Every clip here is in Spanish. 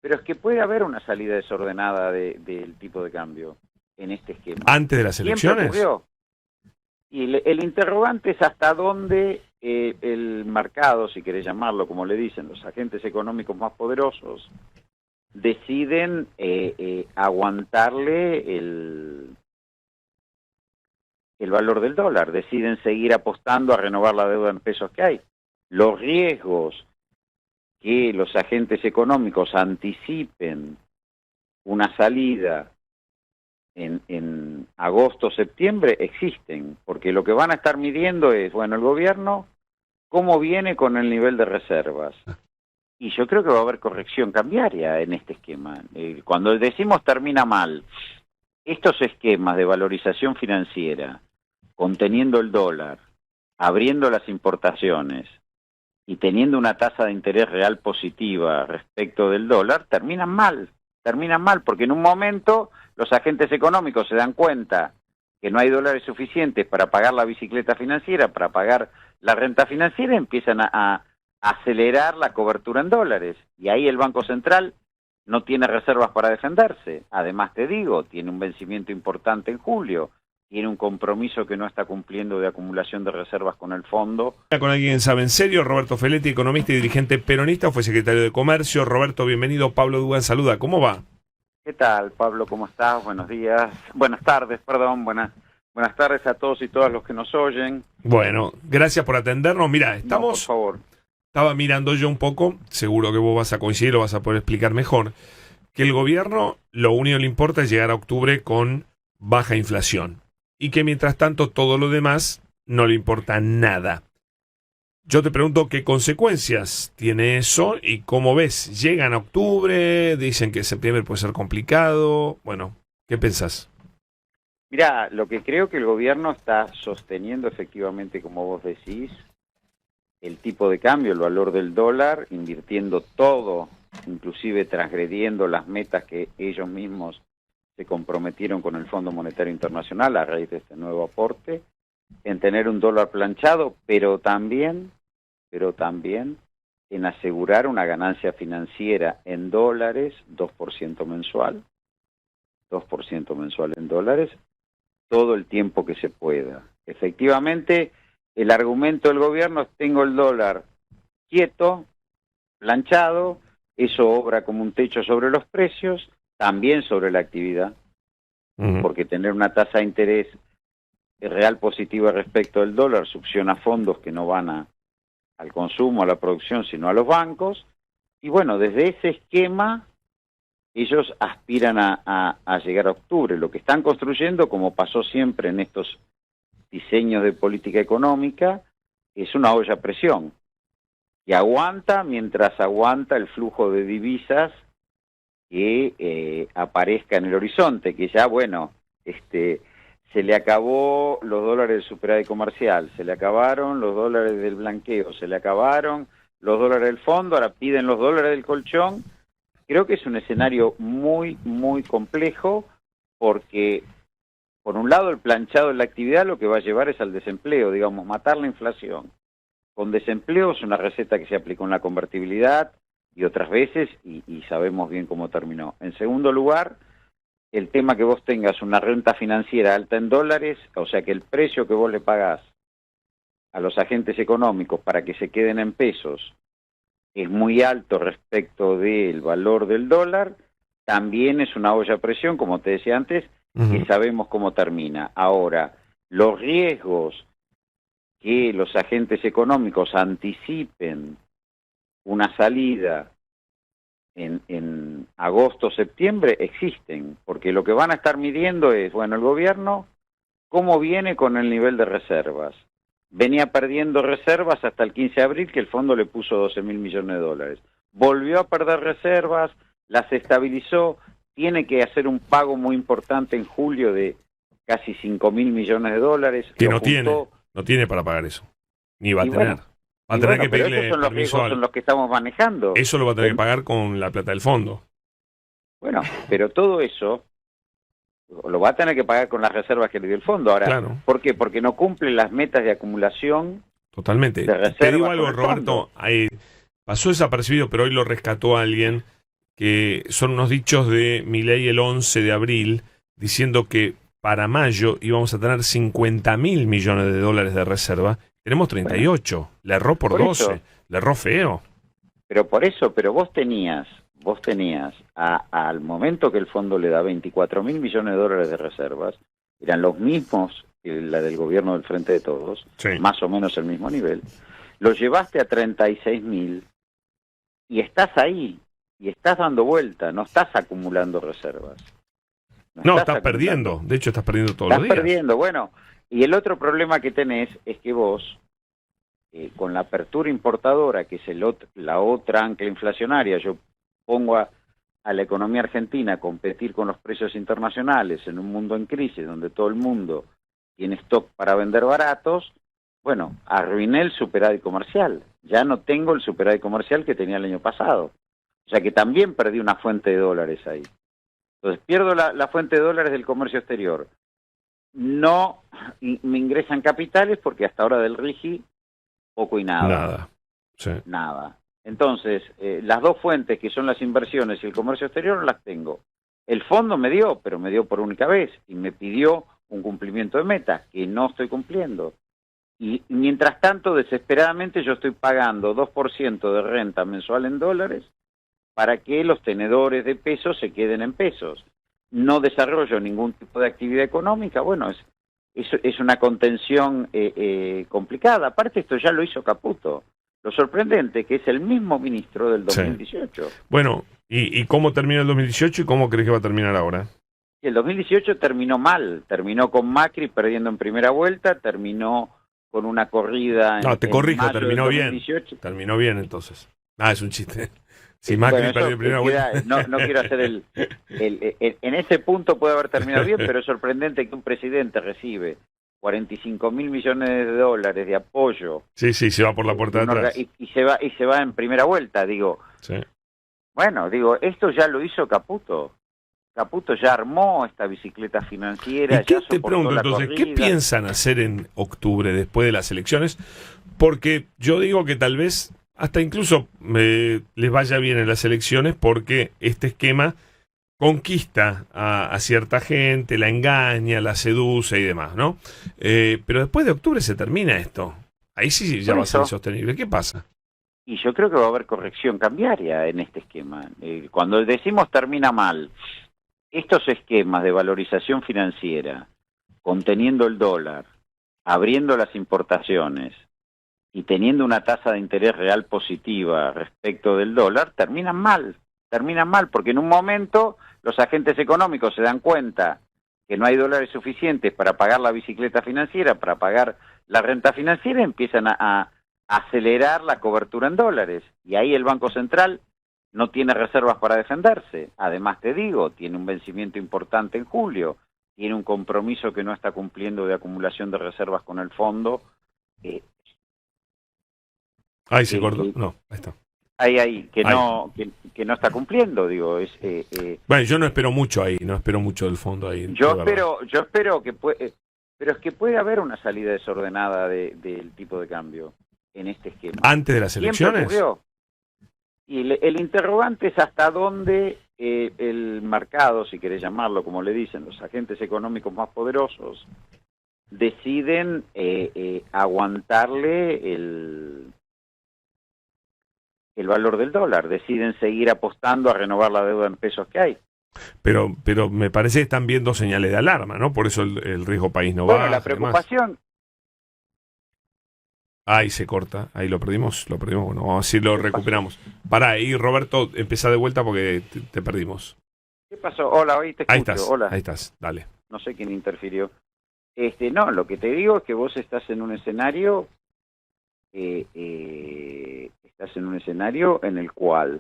Pero es que puede haber una salida desordenada del tipo de cambio en este esquema. ¿Antes de las Siempre elecciones? ocurrió. Y el interrogante es hasta dónde el mercado, si querés llamarlo como le dicen, los agentes económicos más poderosos, deciden aguantarle el valor del dólar, deciden seguir apostando a renovar la deuda en pesos que hay. Los riesgos que los agentes económicos anticipen una salida en agosto, septiembre, existen, porque lo que van a estar midiendo es, bueno, el gobierno, cómo viene con el nivel de reservas. Y yo creo que va a haber corrección cambiaria en este esquema. Cuando decimos termina mal, estos esquemas de valorización financiera, conteniendo el dólar, abriendo las importaciones y teniendo una tasa de interés real positiva respecto del dólar, terminan mal, porque en un momento los agentes económicos se dan cuenta que no hay dólares suficientes para pagar la bicicleta financiera, para pagar la renta financiera, y empiezan a acelerar la cobertura en dólares. Y ahí el Banco Central no tiene reservas para defenderse. Además, te digo, tiene un vencimiento importante en julio, tiene un compromiso que no está cumpliendo de acumulación de reservas con el fondo. Con alguien sabe en serio, Roberto Feletti, economista y dirigente peronista, fue secretario de Comercio. Roberto, bienvenido. Pablo Dugan saluda. ¿Cómo va? ¿Qué tal, Pablo? ¿Cómo estás? Buenos días. Buenas tardes, perdón. Buenas tardes a todos y todas los que nos oyen. Bueno, gracias por atendernos. Mira, estamos... No, por favor. Estaba mirando yo un poco, seguro que vos vas a coincidir o vas a poder explicar mejor, que el gobierno lo único que le importa es llegar a octubre con baja inflación y que mientras tanto todo lo demás no le importa nada. Yo te pregunto qué consecuencias tiene eso y cómo ves. Llegan a octubre, dicen que septiembre puede ser complicado. Bueno, ¿qué pensás? Mirá, lo que creo que el gobierno está sosteniendo efectivamente, como vos decís, el tipo de cambio, el valor del dólar, invirtiendo todo, inclusive transgrediendo las metas que ellos mismos se comprometieron con el Fondo Monetario Internacional a raíz de este nuevo aporte, en tener un dólar planchado, pero también en asegurar una ganancia financiera en dólares, 2% mensual en dólares, todo el tiempo que se pueda. Efectivamente, el argumento del gobierno es: tengo el dólar quieto, planchado, eso obra como un techo sobre los precios, también sobre la actividad, porque tener una tasa de interés real positiva respecto del dólar succiona fondos que no van al consumo, a la producción, sino a los bancos. Y bueno, desde ese esquema ellos aspiran a llegar a octubre. Lo que están construyendo, como pasó siempre en estos diseños de política económica, es una olla a presión que aguanta mientras aguanta el flujo de divisas que aparezca en el horizonte, que ya, bueno, se le acabó los dólares del superávit comercial, se le acabaron los dólares del blanqueo, se le acabaron los dólares del fondo, ahora piden los dólares del colchón. Creo que es un escenario muy, muy complejo, porque por un lado el planchado en la actividad lo que va a llevar es al desempleo, digamos, matar la inflación. Con desempleo es una receta que se aplicó en la convertibilidad y otras veces, y sabemos bien cómo terminó. En segundo lugar, el tema que vos tengas una renta financiera alta en dólares, o sea que el precio que vos le pagás a los agentes económicos para que se queden en pesos es muy alto respecto del valor del dólar, también es una olla a presión, como te decía antes, que sabemos cómo termina. Ahora, los riesgos que los agentes económicos anticipen una salida en agosto, septiembre, existen, porque lo que van a estar midiendo es, bueno, el gobierno, cómo viene con el nivel de reservas. Venía perdiendo reservas hasta el 15 de abril, que el fondo le puso 12.000 millones de dólares. Volvió a perder reservas, las estabilizó, tiene que hacer un pago muy importante en julio de casi 5.000 millones de dólares. Que no tiene para pagar eso, ni va a tener. Bueno, va a tener que pero pedirle esos son los permiso riesgos en los que estamos manejando. Eso lo va a tener que pagar con la plata del fondo. Bueno, pero todo eso lo va a tener que pagar con las reservas que le dio el fondo. Ahora, Claro. ¿por qué? Porque no cumple las metas de acumulación. Totalmente. De reservas Te digo algo, con el Roberto, pasó desapercibido, pero hoy lo rescató alguien. que son unos dichos de Milei el 11 de abril, diciendo que para mayo íbamos a tener 50.000 millones de dólares de reserva. Tenemos 38. Le erró por 12. Eso. Le erró feo. Pero vos tenías al momento que el fondo le da 24.000 millones de dólares de reservas, eran los mismos que la del gobierno del Frente de Todos, Sí. más o menos el mismo nivel, lo llevaste a 36.000 y estás ahí, y estás dando vuelta, no estás acumulando reservas. No, estás perdiendo. De hecho, estás perdiendo todos los días. Estás perdiendo, bueno. Y el otro problema que tenés es que vos, con la apertura importadora, que es la otra ancla inflacionaria, yo pongo a la economía argentina a competir con los precios internacionales en un mundo en crisis, donde todo el mundo tiene stock para vender baratos, bueno, arruiné el superávit comercial. Ya no tengo el superávit comercial que tenía el año pasado. O sea que también perdí una fuente de dólares ahí. Entonces pierdo la fuente de dólares del comercio exterior. No me ingresan capitales porque hasta ahora del RIGI poco y nada. Nada. Sí. Nada. Entonces, las dos fuentes que son las inversiones y el comercio exterior no las tengo. El fondo me dio, pero me dio por única vez y me pidió un cumplimiento de meta que no estoy cumpliendo. Y mientras tanto, desesperadamente, yo estoy pagando 2% de renta mensual en dólares para que los tenedores de pesos se queden en pesos. No desarrollo ningún tipo de actividad económica. Bueno, es una contención complicada. Aparte, esto ya lo hizo Caputo. Lo sorprendente que es el mismo ministro del 2018. Sí. Bueno, ¿y cómo terminó el 2018 y cómo crees que va a terminar ahora? El 2018 terminó mal. Terminó con Macri perdiendo en primera vuelta, terminó con una corrida No, te corrijo, terminó bien. 2018. Terminó bien, entonces. Ah, es un chiste. Si Macri perdió en primera vuelta. No quiero hacer en ese punto puede haber terminado bien, pero es sorprendente que un presidente recibe 45.000 millones de dólares de apoyo. Sí, se va por la puerta de atrás. Y se va en primera vuelta, digo. Sí. Bueno, digo, esto ya lo hizo Caputo. Caputo ya armó esta bicicleta financiera. ¿Y qué ya te pregunto entonces? ¿Qué piensan hacer en octubre después de las elecciones? Porque yo digo que tal vez hasta incluso les vaya bien en las elecciones porque este esquema conquista a cierta gente, la engaña, la seduce y demás, ¿no? Pero después de octubre se termina esto. Ahí sí ya va a ser insostenible. ¿Qué pasa? Y yo creo que va a haber corrección cambiaria en este esquema. Cuando decimos termina mal, estos esquemas de valorización financiera, conteniendo el dólar, abriendo las importaciones y teniendo una tasa de interés real positiva respecto del dólar, terminan mal porque en un momento los agentes económicos se dan cuenta que no hay dólares suficientes para pagar la bicicleta financiera, para pagar la renta financiera, y empiezan a acelerar la cobertura en dólares. Y ahí el Banco Central no tiene reservas para defenderse. Además, te digo, tiene un vencimiento importante en julio, tiene un compromiso que no está cumpliendo de acumulación de reservas con el fondo. Ahí se cortó. No, ahí está. Que no está cumpliendo, digo. Bueno, yo no espero mucho ahí, no espero mucho del fondo ahí. Yo espero que pero es que puede haber una salida desordenada del tipo de cambio en este esquema. ¿Antes de las elecciones? Ocurrió. Y el interrogante es hasta dónde el mercado, si querés llamarlo como le dicen, los agentes económicos más poderosos, deciden aguantarle el valor del dólar, deciden seguir apostando a renovar la deuda en pesos que hay. Pero me parece que están viendo señales de alarma, ¿no? Por eso el riesgo país no va. Bueno, la preocupación... Ahí se corta, ahí lo perdimos, bueno, vamos a ver si lo recuperamos. Pará, ahí Roberto, empezá de vuelta porque te perdimos. ¿Qué pasó? Hola, hoy te escucho. Ahí estás, hola. Ahí estás, dale. No sé quién interfirió. No, lo que te digo es que vos estás en un escenario en el cual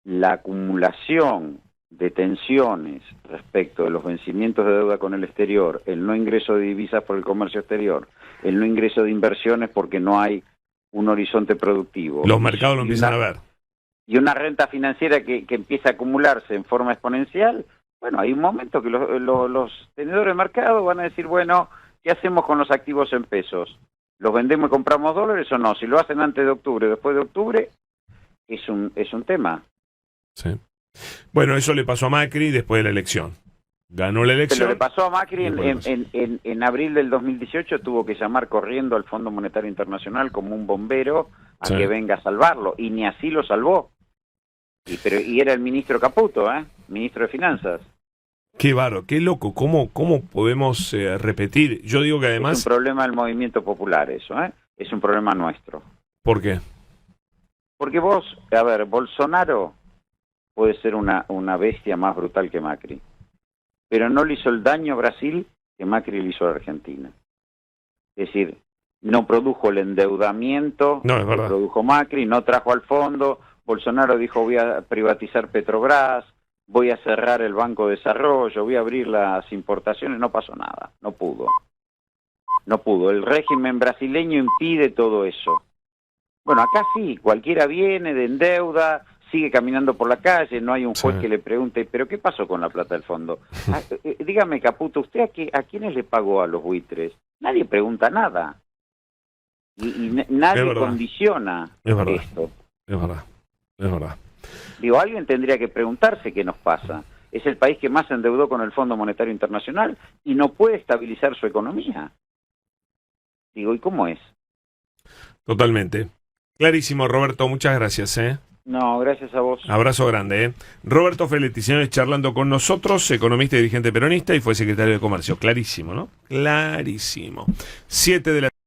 la acumulación de tensiones respecto de los vencimientos de deuda con el exterior, el no ingreso de divisas por el comercio exterior, el no ingreso de inversiones porque no hay un horizonte productivo. Los mercados lo empiezan a ver. Y una renta financiera que empieza a acumularse en forma exponencial, bueno, hay un momento que los tenedores de mercado van a decir, bueno, ¿qué hacemos con los activos en pesos? ¿Los vendemos y compramos dólares o no? Si lo hacen antes de octubre, después de octubre, es un tema. Sí. Bueno, eso le pasó a Macri después de la elección. Ganó la elección. Pero le pasó a Macri en abril del 2018, tuvo que llamar corriendo al Fondo Monetario Internacional como un bombero a que venga a salvarlo, y ni así lo salvó. Y era el ministro Caputo, ministro de Finanzas. Qué bárbaro, qué loco, ¿cómo podemos repetir? Yo digo que además... Es un problema del movimiento popular eso, es un problema nuestro. ¿Por qué? Porque vos, a ver, Bolsonaro puede ser una bestia más brutal que Macri, pero no le hizo el daño a Brasil que Macri le hizo a Argentina. Es decir, no produjo el endeudamiento no, es verdad, que produjo Macri, no trajo al fondo. Bolsonaro dijo: voy a privatizar Petrobras, voy a cerrar el Banco de Desarrollo, voy a abrir las importaciones. No pasó nada, no pudo. No pudo. El régimen brasileño impide todo eso. Bueno, acá sí, cualquiera viene, de endeuda, sigue caminando por la calle, no hay un juez que le pregunte: ¿pero qué pasó con la plata del fondo? Dígame, Caputo, ¿usted a quiénes le pagó a los buitres? Nadie pregunta nada. Y nadie condiciona esto. Es verdad, es verdad. Digo, alguien tendría que preguntarse qué nos pasa. Es el país que más se endeudó con el Fondo Monetario Internacional y no puede estabilizar su economía. Digo, ¿y cómo es? Totalmente. Clarísimo, Roberto, muchas gracias. No, gracias a vos. Abrazo grande. Roberto Feletti, señores, charlando con nosotros, economista y dirigente peronista, y fue secretario de Comercio. Clarísimo, ¿no? Clarísimo. 7 de la